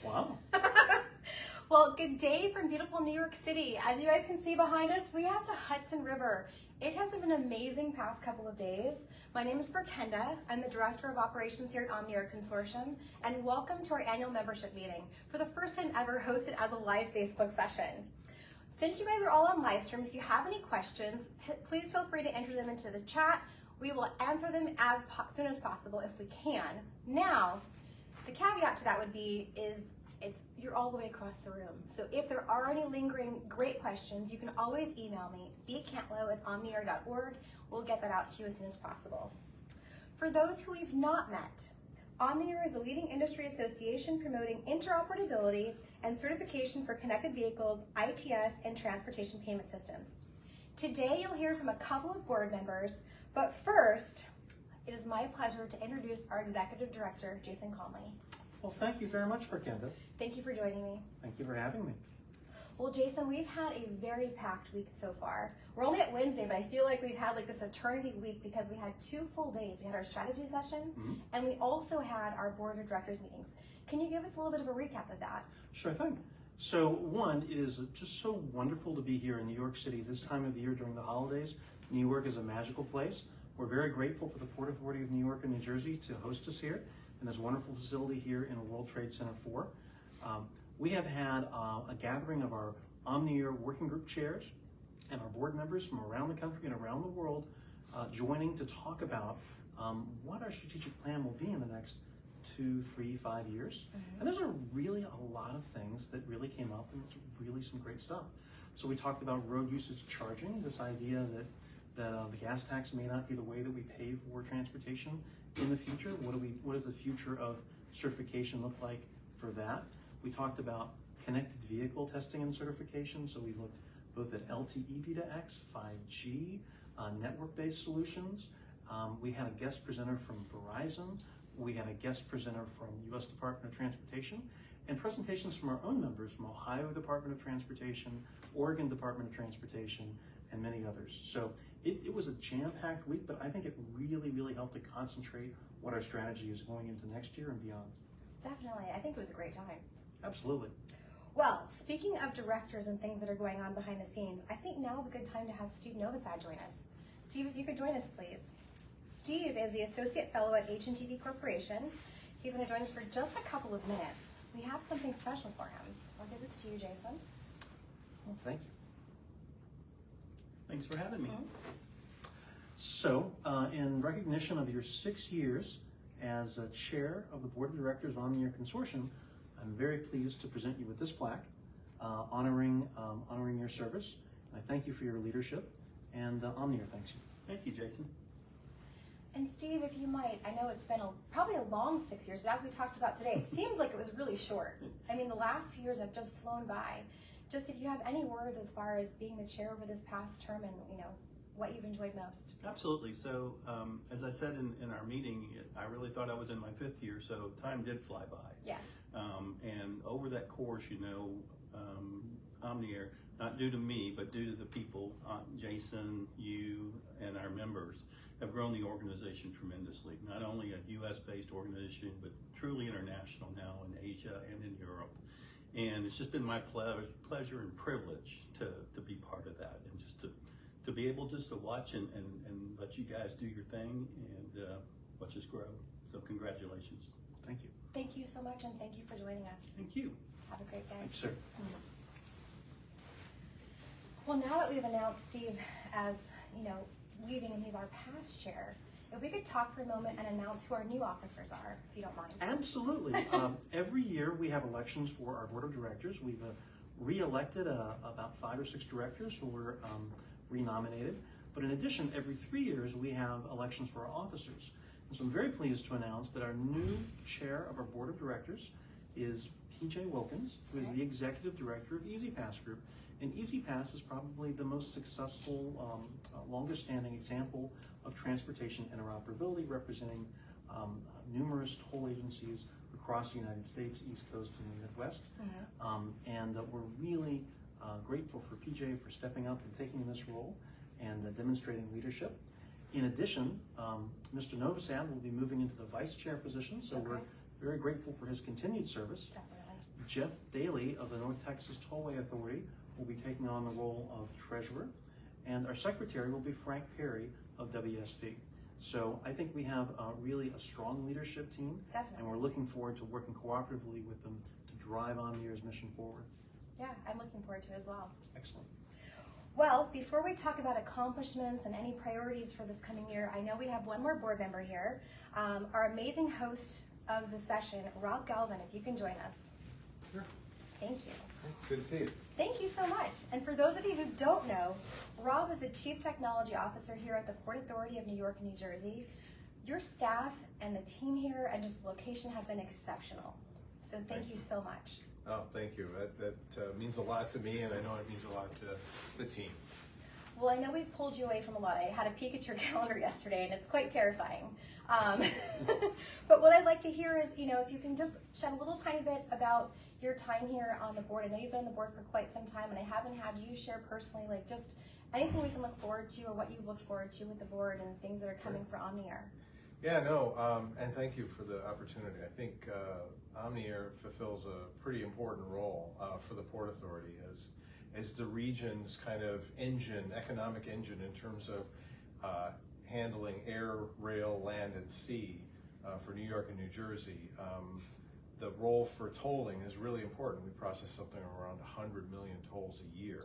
Wow. Well, good day from beautiful New York City. As you guys can see behind us, we have the Hudson River. It has been an amazing past couple of days. My name is Berkenda. I'm the Director of Operations here at OmniAir Consortium, and welcome to our annual membership meeting, for the first time ever hosted as a live Facebook session. Since you guys are all on live stream, if you have any questions, please feel free to enter them into the chat. We will answer them as soon as possible if we can. Now, the caveat to that would be you're all the way across the room. So if there are any lingering great questions, you can always email me, bcantlow@omniair.org. We'll get that out to you as soon as possible. For those who we've not met, OmniAir is a leading industry association promoting interoperability and certification for connected vehicles, ITS, and transportation payment systems. Today you'll hear from a couple of board members, but first, it is my pleasure to introduce our Executive Director, Jason Conley. Well, thank you very much, Berkenda. Thank you for joining me. Thank you for having me. Well, Jason, we've had a very packed week so far. We're only at Wednesday, but I feel like we've had like this eternity week because we had 2 full days. We had our strategy session, and we also had our board of directors meetings. Can you give us a little bit of a recap of that? Sure thing. So one, it is just so wonderful to be here in New York City this time of year during the holidays. New York is a magical place. We're very grateful for the Port Authority of New York and New Jersey to host us here in this wonderful facility here in World Trade Center 4. We have had a gathering of our OmniAir working group chairs and our board members from around the country and around the world joining to talk about what our strategic plan will be in the next 2, 3, 5 years. And there's really a lot of things that really came up, and it's really some great stuff. So we talked about road usage charging, this idea that the gas tax may not be the way that we pay for transportation in the future. What does the future of certification look like for that? We talked about connected vehicle testing and certification. So we looked both at LTE V2X, 5G, network-based solutions. We had a guest presenter from Verizon. We had a guest presenter from U.S. Department of Transportation, and presentations from our own members from Ohio Department of Transportation, Oregon Department of Transportation, and many others. So it was a jam-packed week, but I think it really, really helped to concentrate what our strategy is going into next year and beyond. Definitely. I think it was a great time. Absolutely. Well, speaking of directors and things that are going on behind the scenes, I think now is a good time to have Steve Novosad join us. Steve, if you could join us, please. Steve is the Associate Fellow at H&TV Corporation. He's going to join us for just a couple of minutes. We have something special for him. So I'll give this to you, Jason. Well, thank you. Thanks for having me. So, in recognition of your 6 years as chair of the Board of Directors of OmniAir Consortium, I'm very pleased to present you with this plaque, honoring your service. I thank you for your leadership, and OmniAir thanks you. Thank you, Jason. And Steve, if you might, I know it's been probably a long 6 years, but as we talked about today, it seems like it was really short. I mean, the last few years have just flown by. Just if you have any words as far as being the chair over this past term and what you've enjoyed most. Absolutely. So as I said in our meeting, I really thought I was in my 5th year, so time did fly by. Yes. And over that course, OmniAir, not due to me, but due to the people, Jason, you, and our members, have grown the organization tremendously. Not only a US-based organization, but truly international now in Asia and in Europe. And it's just been my pleasure and privilege to be part of that, and just to be able just to watch and let you guys do your thing and watch us grow. So congratulations. Thank you. Thank you so much, and thank you for joining us. Thank you. Have a great day. Thanks, sir. Well, now that we've announced Steve as, leaving and he's our past chair, if we could talk for a moment and announce who our new officers are, if you don't mind. Absolutely. Every year we have elections for our board of directors. We've re-elected about 5 or 6 directors who were renominated. But in addition, every 3 years we have elections for our officers. And so I'm very pleased to announce that our new chair of our board of directors is PJ Wilkins, who is the executive director of EasyPass Group. And EasyPass is probably the most successful, longest standing example of transportation interoperability, representing numerous toll agencies across the United States, East Coast and the Midwest. And we're really grateful for PJ for stepping up and taking this role and demonstrating leadership. In addition, Mr. Novosad will be moving into the vice chair position, so we're very grateful for his continued service. Definitely. Jeff Daly of the North Texas Tollway Authority will be taking on the role of treasurer, and our secretary will be Frank Perry of WSP. So I think we have really a strong leadership team, Definitely. and we're looking forward to working cooperatively with them to drive OmniAir's mission forward. Yeah, I'm looking forward to it as well. Excellent. Well, before we talk about accomplishments and any priorities for this coming year, I know we have one more board member here, our amazing host of the session, Rob Galvin, if you can join us. Sure. Thank you. It's good to see you. Thank you so much. And for those of you who don't know, Rob is the Chief Technology Officer here at the Port Authority of New York and New Jersey. Your staff and the team here and just the location have been exceptional. So thank you so much. Oh, thank you. That means a lot to me, and I know it means a lot to the team. Well, I know we've pulled you away from a lot. I had a peek at your calendar yesterday, and it's quite terrifying. But what I'd like to hear is, if you can just shed a little tiny bit about your time here on the board. I know you've been on the board for quite some time, and I haven't had you share personally, like just anything we can look forward to or what you look forward to with the board and things that are coming for OmniAir. Yeah, no, and thank you for the opportunity. I think OmniAir fulfills a pretty important role for the Port Authority as the region's kind of economic engine in terms of handling air, rail, land, and sea for New York and New Jersey. The role for tolling is really important. We process something around 100 million tolls a year.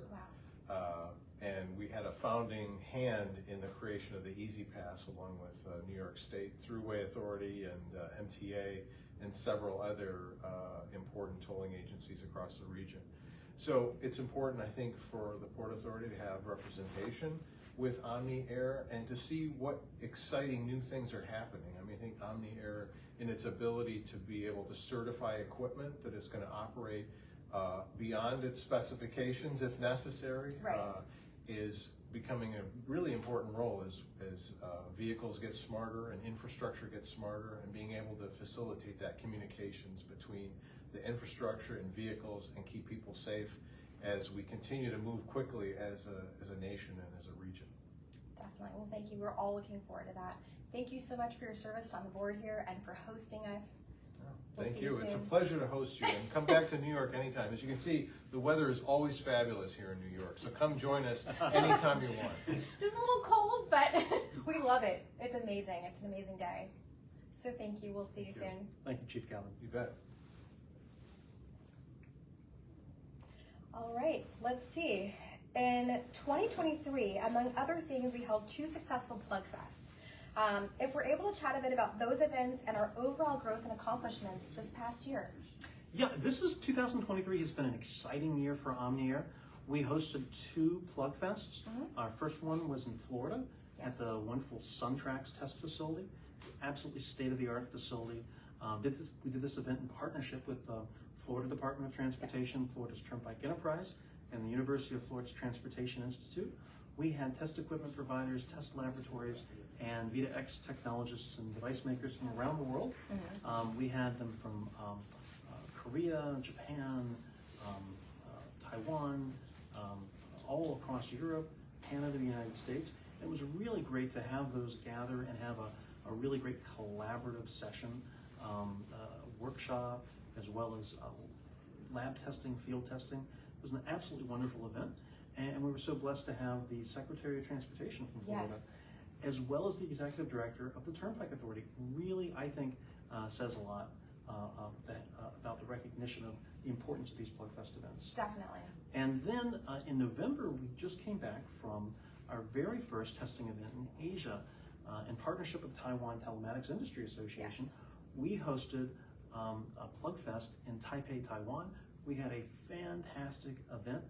Wow. And we had a founding hand in the creation of the Easy Pass along with New York State Thruway Authority and MTA and several other important tolling agencies across the region. So it's important, I think, for the Port Authority to have representation with OmniAir and to see what exciting new things are happening. I mean, I think OmniAir, in its ability to be able to certify equipment that is going to operate beyond its specifications if necessary, Right. Is becoming a really important role as vehicles get smarter and infrastructure gets smarter, and being able to facilitate that communications between the infrastructure and vehicles and keep people safe as we continue to move quickly as a nation and as a region. Definitely. Well, thank you. We're all looking forward to that. Thank you so much for your service on the board here and for hosting us. We'll Thank see you. you It's a soon. pleasure to host you, and come back to New York anytime. As you can see, the weather is always fabulous here in New York, so come join us anytime you want. Just a little cold, but we love it. It's amazing. It's an amazing day. So thank you. We'll see you soon. Thank you, Chief Galvin. You bet. All right, let's see. In 2023, among other things, we held 2 successful Plug Fests. If we're able to chat a bit about those events and our overall growth and accomplishments this past year. Yeah, 2023 has been an exciting year for OmniAir. We hosted 2 Plug Fests. Our first one was in Florida at the wonderful SunTrax test facility. Absolutely state-of-the-art facility. We did this event in partnership with the Florida Department of Transportation, Florida's Turnpike Enterprise, and the University of Florida's Transportation Institute. We had test equipment providers, test laboratories, and VitaX technologists and device makers from around the world. We had them from Korea, Japan, Taiwan, all across Europe, Canada, the United States. It was really great to have those gather and have a really great collaborative session, workshop, as well as lab testing, field testing. It was an absolutely wonderful event. And we were so blessed to have the Secretary of Transportation from Florida, as well as the Executive Director of the Turnpike Authority. Really, I think, says a lot about the recognition of the importance of these PlugFest events. Definitely. And then in November, we just came back from our very first testing event in Asia in partnership with Taiwan Telematics Industry Association. We hosted a PlugFest in Taipei, Taiwan. We had a fantastic event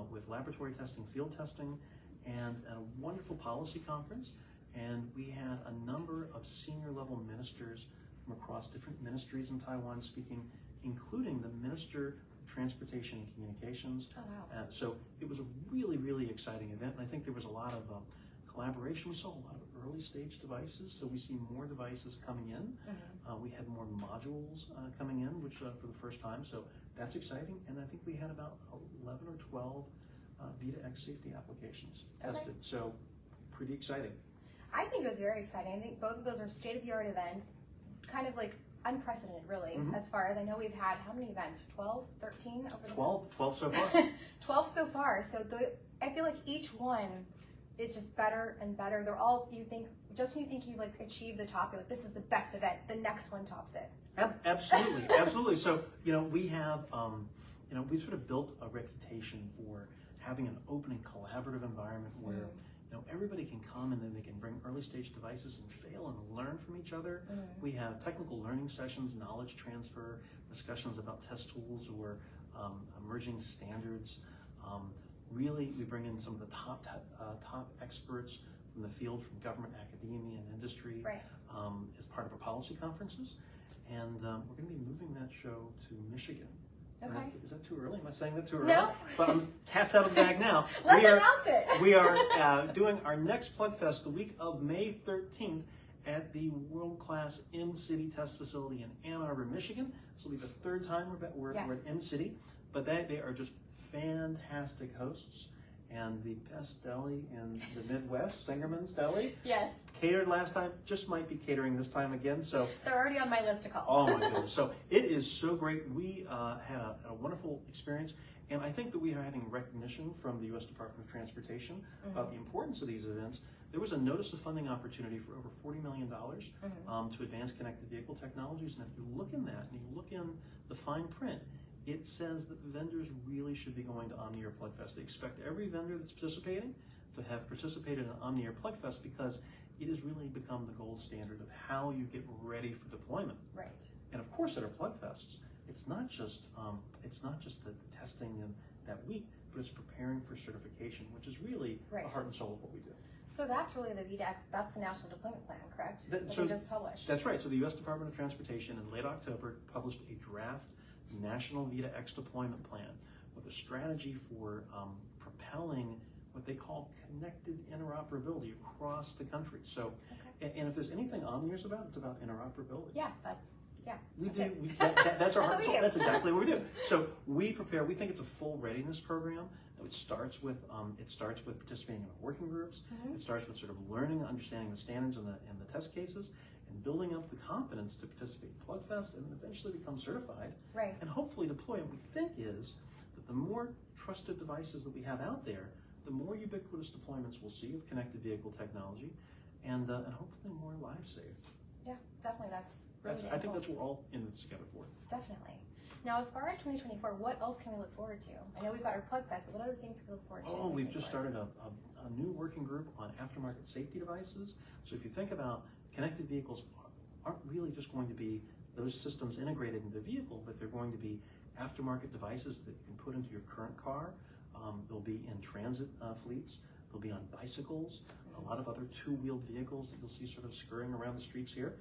with laboratory testing, field testing, and a wonderful policy conference. And we had a number of senior level ministers from across different ministries in Taiwan speaking, including the Minister of Transportation and Communications. Oh, wow. So it was a really, really exciting event. And I think there was a lot of collaboration. We saw a lot of early stage devices, so we see more devices coming in. We had more modules coming in, which for the first time, so that's exciting. And I think we had about 11 or 12 VitaX safety applications tested, so pretty exciting. I think it was very exciting. I think both of those are state-of-the-art events, kind of like unprecedented, really, as far as I know. We've had how many events? 12, 13 over the 12 so far. 12 so far. So I feel like each one is just better and better. They're all, you think, just when you think you like achieved the top, you're like, this is the best event, the next one tops it. Absolutely, absolutely. So, we have, we sort of built a reputation for having an open and collaborative environment where, everybody can come and then they can bring early stage devices and fail and learn from each other. We have technical learning sessions, knowledge transfer, discussions about test tools or emerging standards. Really, we bring in some of the top experts from the field, from government, academia, and industry as part of our policy conferences. And we're going to be moving that show to Michigan. Okay. Is that too early? Am I saying that too early? No. But cat's out of the bag now. Let's announce it. We are doing our next Plug Fest the week of May 13th at the world-class M-City test facility in Ann Arbor, Michigan. This will be the third time we're at M-City, but they are just fantastic hosts. And the best deli in the Midwest, Singerman's Deli. Yes. Catered last time, just might be catering this time again. So they're already on my list to call. Oh my goodness! So it is so great. We had a wonderful experience, and I think that we are having recognition from the U.S. Department of Transportation about the importance of these events. There was a notice of funding opportunity for over $40 million to advance connected vehicle technologies, and if you look in that and you look in the fine print, it says that the vendors really should be going to OmniAir Plug Fest. They expect every vendor that's participating to have participated in OmniAir Plug Fest because it has really become the gold standard of how you get ready for deployment. Right. And of course, at our Plug Fests, it's not just the testing in that week, but it's preparing for certification, which is really the heart and soul of what we do. So that's really the VDX, that's the National Deployment Plan, correct? That So we just published. That's right. So the U.S. Department of Transportation in late October published a draft National VDX deployment plan with a strategy for propelling what they call connected interoperability across the country. So, and if there's anything OmniAir's about, it's about interoperability. Yeah, that's it. That's our heart and soul. do. That's exactly what we do. So we prepare. We think it's a full readiness program. It starts with participating in working groups. It starts with sort of learning, understanding the standards and the test cases, and building up the confidence to participate in Plug Fest, and then eventually become certified. Right. And hopefully deploy. What we think is that the more trusted devices that we have out there, the more ubiquitous deployments we'll see of connected vehicle technology, and hopefully more lives saved. Yeah, definitely. I think that's what we're all in this together for. Definitely. Now, as far as 2024, what else can we look forward to? I know we've got our Plug Fest, but what other things can we look forward to? Oh, we've just started a new working group on aftermarket safety devices. So if you think about connected vehicles, aren't really just going to be those systems integrated into the vehicle, but they're going to be aftermarket devices that you can put into your current car. They'll be in transit fleets. They'll be on bicycles, a lot of other two-wheeled vehicles that you'll see sort of scurrying around the streets here.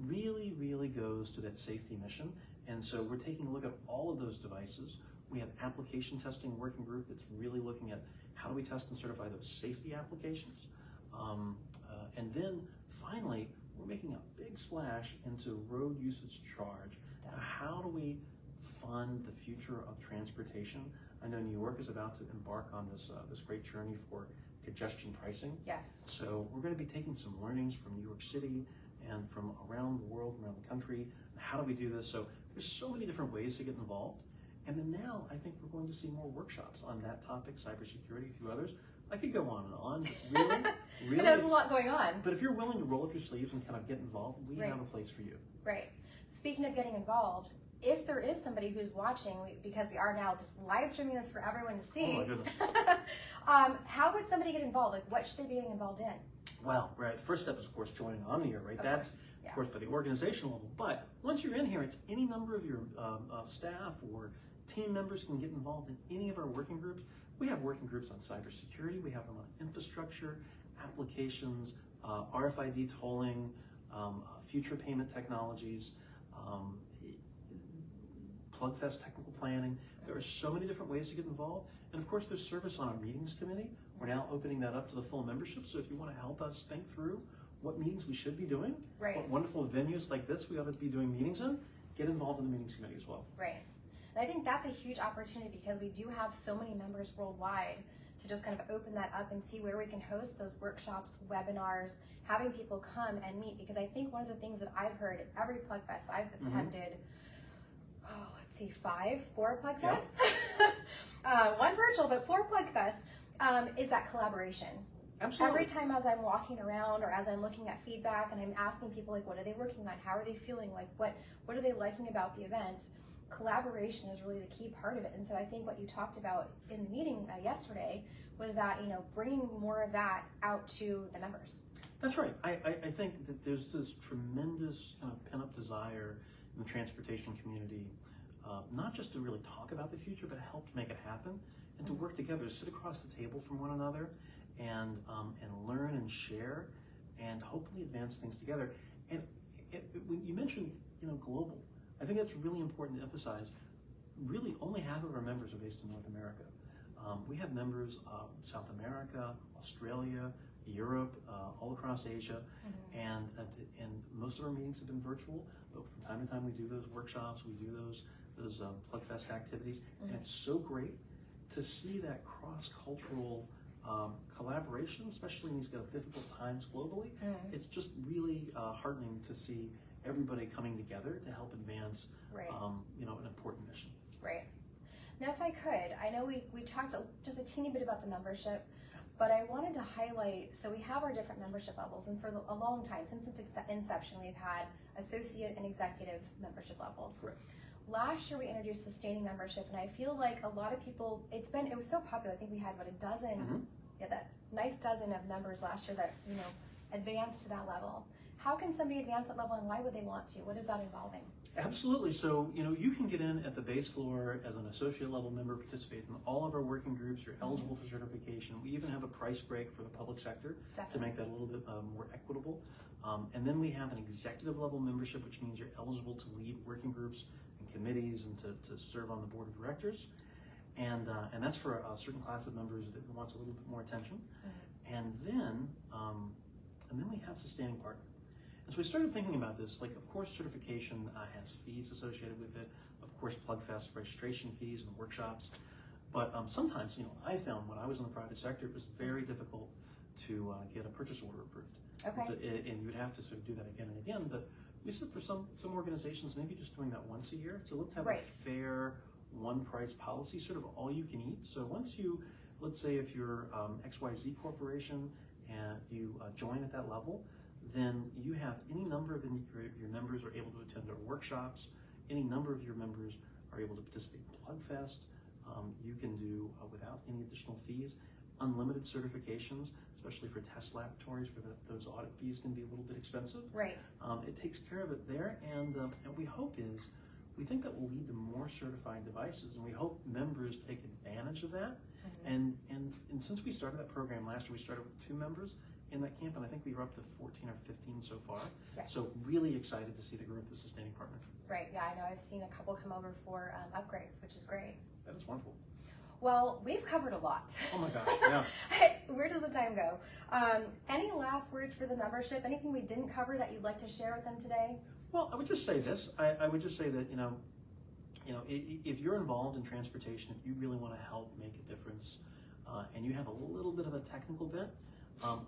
Really goes to that safety mission. And so we're taking a look at all of those devices. We have application testing working group that's really looking at how do we test and certify those safety applications. And then finally, we're making a big splash into road usage charge. How do we fund the future of transportation? I know New York is about to embark on this great journey for congestion pricing. Yes. So we're going to be taking some learnings from New York City and from around the world, around the country. How do we do this? So there's so many different ways to get involved. And then now I think we're going to see more workshops on that topic, cybersecurity, a few others. I could go on and on. Really. There's a lot going on. But if you're willing to roll up your sleeves and kind of get involved, we have a place for you. Right. Speaking of getting involved, if there is somebody who's watching, because we are now just live streaming this for everyone to see. Oh my goodness. How would somebody get involved? Like, what should they be getting involved in? Well, right. First step is, of course, joining OmniAir, right? That's, of course, for the organizational level. But once you're in here, it's any number of your staff or team members can get involved in any of our working groups. We have working groups on cybersecurity. We have them on infrastructure, applications, RFID tolling, future payment technologies, PlugFest technical planning. There are so many different ways to get involved. And of course, there's service on our meetings committee. We're now opening that up to the full membership. So if you want to help us think through what meetings we should be doing, what wonderful venues like this we ought to be doing meetings in, get involved in the meetings committee as well. Right. And I think that's a huge opportunity because we do have so many members worldwide to just kind of open that up and see where we can host those workshops, webinars, having people come and meet. Because I think one of the things that I've heard at every Plug Fest I've attended, let's see, four Plug Fest, one virtual, but 4 Plug Fest, is that collaboration. Absolutely. Every time as I'm walking around or as I'm looking at feedback and I'm asking people, like, what are they working on? How are they feeling? Like, what are they liking about the event? Collaboration is really the key part of it. And so I think what you talked about in the meeting yesterday was that, bringing more of that out to the members. That's right. I think that there's this tremendous kind of pent-up desire in the transportation community, not just to really talk about the future, but help to make it happen and to work together, sit across the table from one another and learn and share and hopefully advance things together. And when you mentioned, global, I think that's really important to emphasize. Really, only half of our members are based in North America. We have members South America, Australia, Europe, all across Asia, and most of our meetings have been virtual. But from time to time, we do those workshops, we do those PlugFest activities, and it's so great to see that cross-cultural collaboration, especially in these kind of difficult times globally. It's just really heartening to see everybody coming together to help advance, an important mission. Right. Now, if I could, I know we talked just a teeny bit about the membership, but I wanted to highlight, so we have our different membership levels, and for a long time, since its inception, we've had associate and executive membership levels. Correct. Last year we introduced sustaining membership, and I feel like a lot of people, it was so popular. I think we had about a dozen, that nice dozen of members last year that, advanced to that level. How can somebody advance that level, and why would they want to? What is that involving? Absolutely. So, you can get in at the base floor as an associate level member, participate in all of our working groups. You're eligible for certification. We even have a price break for the public sector to make that a little bit more equitable. And then we have an executive level membership, which means you're eligible to lead working groups and committees and to serve on the board of directors. And that's for a certain class of members that wants a little bit more attention. And then we have sustaining partner. And so we started thinking about this, like, of course, certification has fees associated with it. Of course, PlugFest registration fees and workshops. But sometimes, I found when I was in the private sector, it was very difficult to get a purchase order approved. Okay. And you'd have to sort of do that again and again. But we said for some organizations, maybe just doing that once a year. So let's have a fair one price policy, sort of all you can eat. So once let's say if you're XYZ Corporation and you join at that level, then you have any number of your members are able to attend our workshops. Any number of your members are able to participate in PlugFest. You can do without any additional fees, unlimited certifications, especially for test laboratories where those audit fees can be a little bit expensive. Right. It takes care of it there, and we think that will lead to more certified devices, and we hope members take advantage of that. And since we started that program last year, we started with 2 members in that camp, and I think we were up to 14 or 15 so far. Yes. So really excited to see the growth of Sustaining Partner. Right, yeah, I know I've seen a couple come over for upgrades, which is great. That is wonderful. Well, we've covered a lot. Oh my gosh, yeah. Where does the time go? Any last words for the membership? Anything we didn't cover that you'd like to share with them today? Well, I would just say this. I would just say that, if you're involved in transportation, if you really want to help make a difference, and you have a little bit of a technical bent,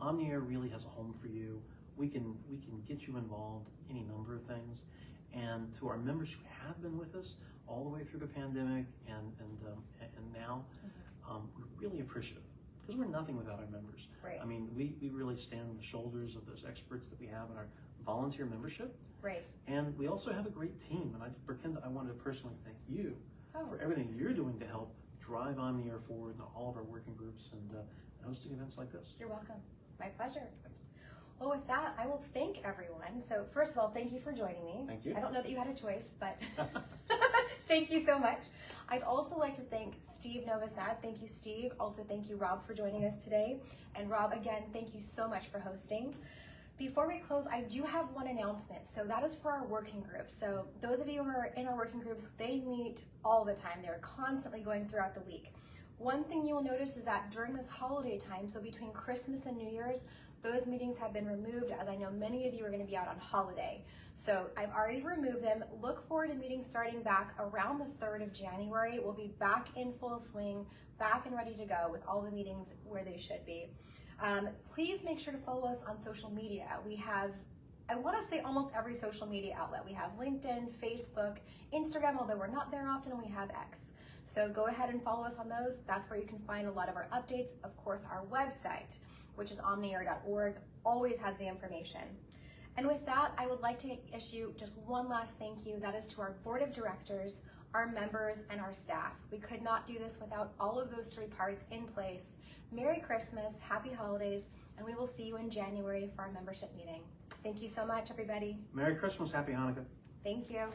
OmniAir really has a home for you. We can get you involved in any number of things. And to our members who have been with us all the way through the pandemic and now, we're really appreciative because we're nothing without our members. Right. I mean, we really stand on the shoulders of those experts that we have in our volunteer membership. Right. And we also have a great team. And I wanted to personally thank you for everything you're doing to help drive OmniAir forward in all of our working groups and hosting events like this. You're welcome. My pleasure. Thanks. Well, with that, I will thank everyone. So first of all, thank you for joining me. Thank you. I don't know that you had a choice, but thank you so much. I'd also like to thank Steve Novosad. Thank you, Steve. Also, thank you, Rob, for joining us today. And Rob, again, thank you so much for hosting. Before we close, I do have one announcement. So that is for our working groups. So those of you who are in our working groups, they meet all the time. They're constantly going throughout the week. One thing you will notice is that during this holiday time, so between Christmas and New Year's, Those meetings have been removed, as I know many of you are going to be out on holiday. So I've already removed them. Look forward to meetings starting back around the 3rd of January. We'll be back in full swing, back and ready to go with all the meetings where they should be. Please make sure to follow us on social media. We have, I want to say, almost every social media outlet. We have LinkedIn, Facebook, Instagram, although we're not there often, and we have X. So go ahead and follow us on those. That's where you can find a lot of our updates. Of course, our website, which is omniair.org, always has the information. And with that, I would like to issue just one last thank you. That is to our board of directors, our members, and our staff. We could not do this without all of those 3 parts in place. Merry Christmas, happy holidays, and we will see you in January for our membership meeting. Thank you so much, everybody. Merry Christmas, Happy Hanukkah. Thank you.